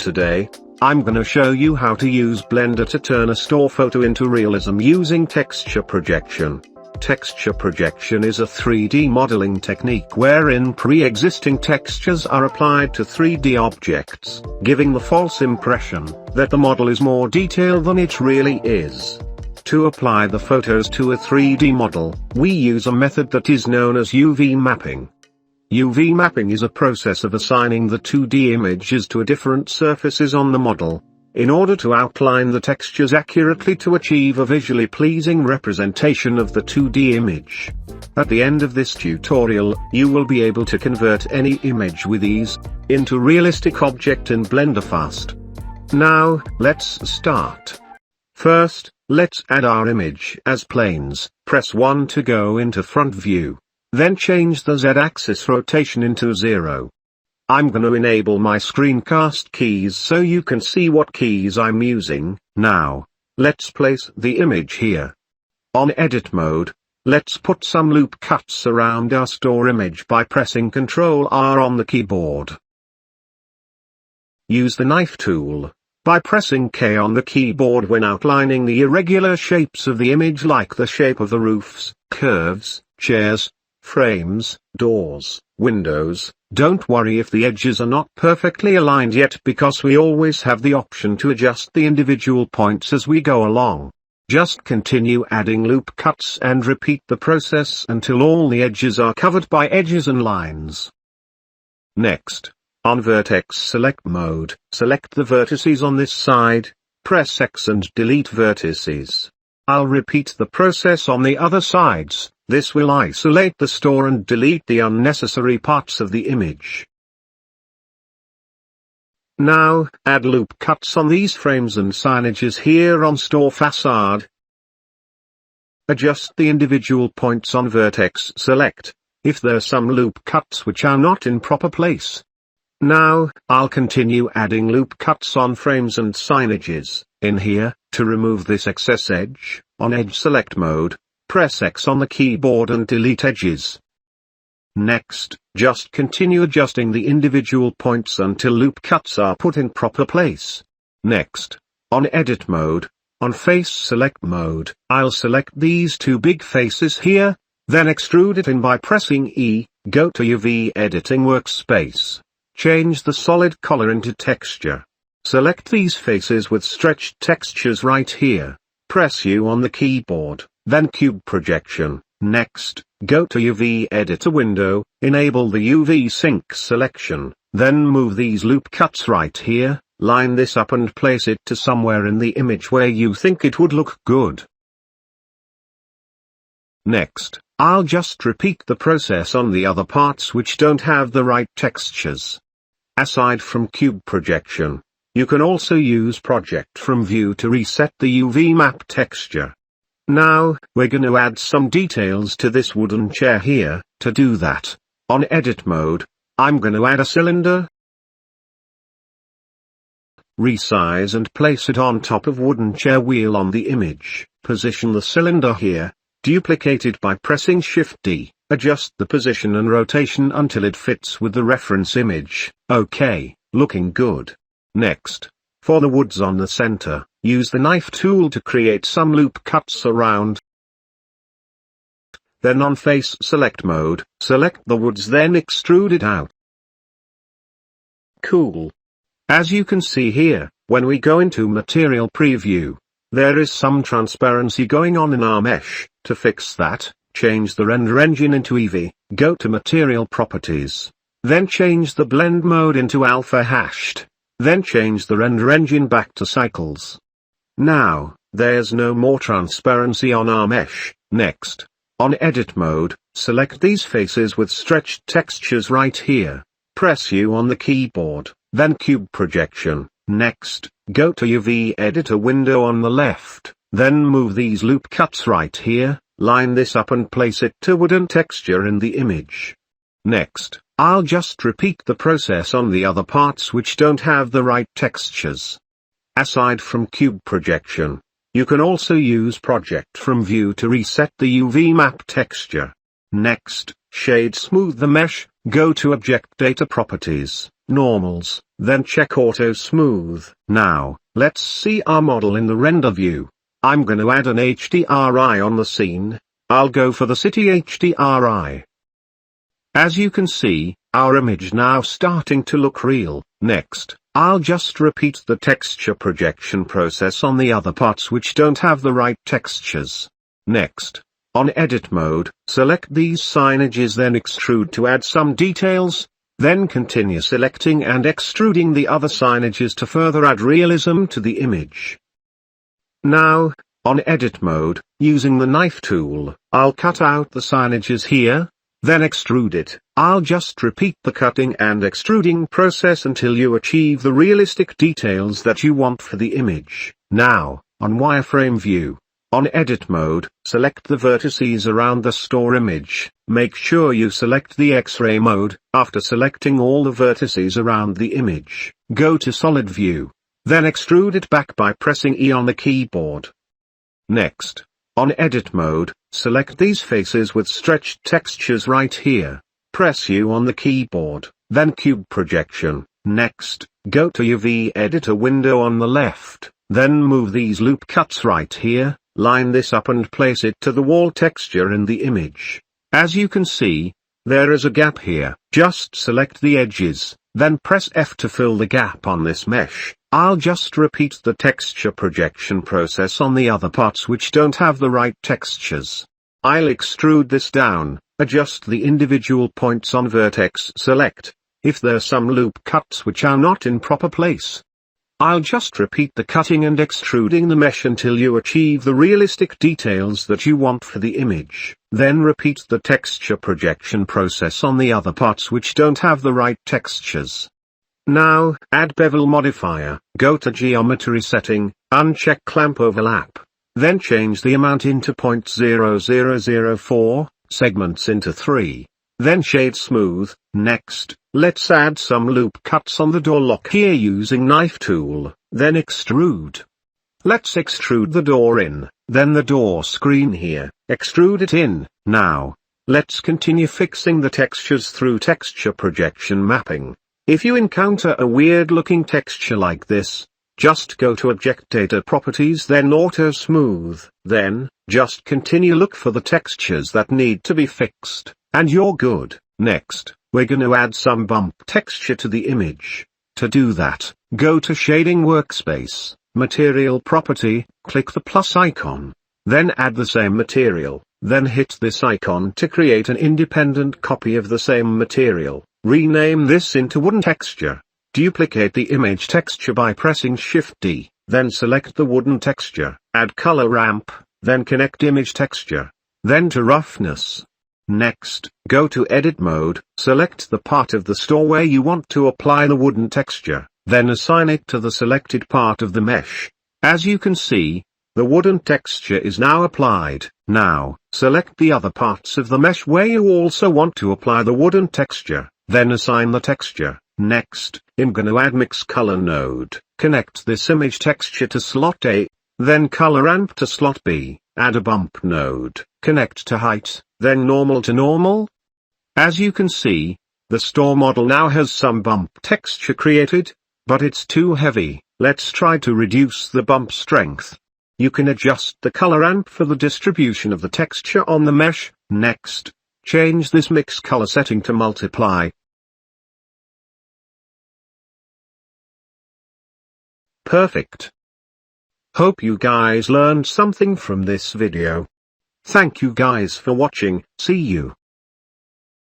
Today, I'm gonna show you how to use Blender to turn a store photo into realism using texture projection. Texture projection is a 3D modeling technique wherein pre-existing textures are applied to 3D objects, giving the false impression that the model is more detailed than it really is. To apply the photos to a 3D model, we use a method that is known as UV mapping. UV mapping is a process of assigning the 2D images to different surfaces on the model, in order to outline the textures accurately to achieve a visually pleasing representation of the 2D image. At the end of this tutorial, you will be able to convert any image with ease into realistic object in Blender fast. Now, let's start. First, let's add our image as planes. Press 1 to go into front view. Then change the Z-axis rotation into 0. I'm gonna enable my screencast keys so you can see what keys I'm using. Now, let's place the image here. On edit mode, let's put some loop cuts around our store image by pressing Ctrl R on the keyboard. Use the knife tool by pressing K on the keyboard when outlining the irregular shapes of the image, like the shape of the roofs, curves, chairs, frames, doors, windows. Don't worry if the edges are not perfectly aligned yet, because we always have the option to adjust the individual points as we go along. Just continue adding loop cuts and repeat the process until all the edges are covered by edges and lines. Next, on vertex select mode, select the vertices on this side, press X and delete vertices. I'll repeat the process on the other sides. This will isolate the store and delete the unnecessary parts of the image. Now, add loop cuts on these frames and signages here on store facade. Adjust the individual points on vertex select, if there are some loop cuts which are not in proper place. Now, I'll continue adding loop cuts on frames and signages. In here, to remove this excess edge, on edge select mode, press X on the keyboard and delete edges. Next, just continue adjusting the individual points until loop cuts are put in proper place. Next, on edit mode, on face select mode, I'll select these two big faces here, then extrude it in by pressing E, go to UV editing workspace. Change the solid color into texture. Select these faces with stretched textures right here. Press U on the keyboard, then cube projection. Next, go to UV editor window, enable the UV sync selection, then move these loop cuts right here, line this up and place it to somewhere in the image where you think it would look good. Next, I'll just repeat the process on the other parts which don't have the right textures. Aside from cube projection, you can also use project from view to reset the UV map texture. Now, we're going to add some details to this wooden chair here. To do that, on edit mode, I'm going to add a cylinder. Resize and place it on top of wooden chair wheel on the image. Position the cylinder here, duplicate it by pressing Shift D, adjust the position and rotation until it fits with the reference image. OK, looking good. Next, for the woods on the center, use the knife tool to create some loop cuts around. Then on face select mode, select the woods, then extrude it out. Cool. As you can see here, when we go into material preview, there is some transparency going on in our mesh. To fix that, change the render engine into Eevee, go to material properties. Then change the blend mode into alpha hashed. Then change the render engine back to cycles. Now, there's no more transparency on our mesh. Next, on edit mode, select these faces with stretched textures right here. Press U on the keyboard, then cube projection. Next, go to UV editor window on the left, then move these loop cuts right here, line this up and place it to wooden texture in the image. Next, I'll just repeat the process on the other parts which don't have the right textures. Aside from cube projection, you can also use project from view to reset the UV map texture. Next, shade smooth the mesh, go to object data properties, normals, then check Auto Smooth. Now, let's see our model in the render view. I'm going to add an HDRI on the scene. I'll go for the city HDRI. As you can see, our image now starting to look real. Next, I'll just repeat the texture projection process on the other parts which don't have the right textures. Next, on edit mode, select these signages, then extrude to add some details, then continue selecting and extruding the other signages to further add realism to the image. Now, on edit mode, using the knife tool, I'll cut out the signages here, then extrude it. I'll just repeat the cutting and extruding process until you achieve the realistic details that you want for the image. Now, on wireframe view, on edit mode, select the vertices around the store image. Make sure you select the X-ray mode. After selecting all the vertices around the image, go to solid view. Then extrude it back by pressing E on the keyboard. Next, on edit mode, select these faces with stretched textures right here. Press U on the keyboard, then cube projection. Next, go to UV editor window on the left, then move these loop cuts right here, line this up and place it to the wall texture in the image. As you can see, there is a gap here. Just select the edges, then press F to fill the gap on this mesh. I'll just repeat the texture projection process on the other parts which don't have the right textures. I'll extrude this down, adjust the individual points on vertex select, if there's some loop cuts which are not in proper place. I'll just repeat the cutting and extruding the mesh until you achieve the realistic details that you want for the image. Then repeat the texture projection process on the other parts which don't have the right textures. Now, add bevel modifier. Go to geometry setting, uncheck clamp overlap. Then change the amount into 0.0004, segments into 3. Then shade smooth. Next, let's add some loop cuts on the door lock here using knife tool, then extrude. Let's extrude the door in, then the door screen here, extrude it in. Now, let's continue fixing the textures through texture projection mapping. If you encounter a weird looking texture like this, just go to Object Data Properties, then Auto Smooth, then, just continue look for the textures that need to be fixed, and you're good. Next, we're gonna add some bump texture to the image. To do that, go to Shading Workspace, Material Property, click the plus icon. Then add the same material, then hit this icon to create an independent copy of the same material. Rename this into wooden texture. Duplicate the image texture by pressing Shift D, then select the wooden texture, add color ramp, then connect image texture, then to roughness. Next, go to edit mode, select the part of the store where you want to apply the wooden texture, then assign it to the selected part of the mesh. As you can see, the wooden texture is now applied. Now, select the other parts of the mesh where you also want to apply the wooden texture, then assign the texture. Next, I'm gonna add mix color node, connect this image texture to slot A, then color ramp to slot B, add a bump node, connect to height, then normal to normal. As you can see, the store model now has some bump texture created, but it's too heavy. Let's try to reduce the bump strength. You can adjust the color ramp for the distribution of the texture on the mesh. Next, change this mix color setting to multiply. Perfect. Hope you guys learned something from this video. Thank you guys for watching. See you.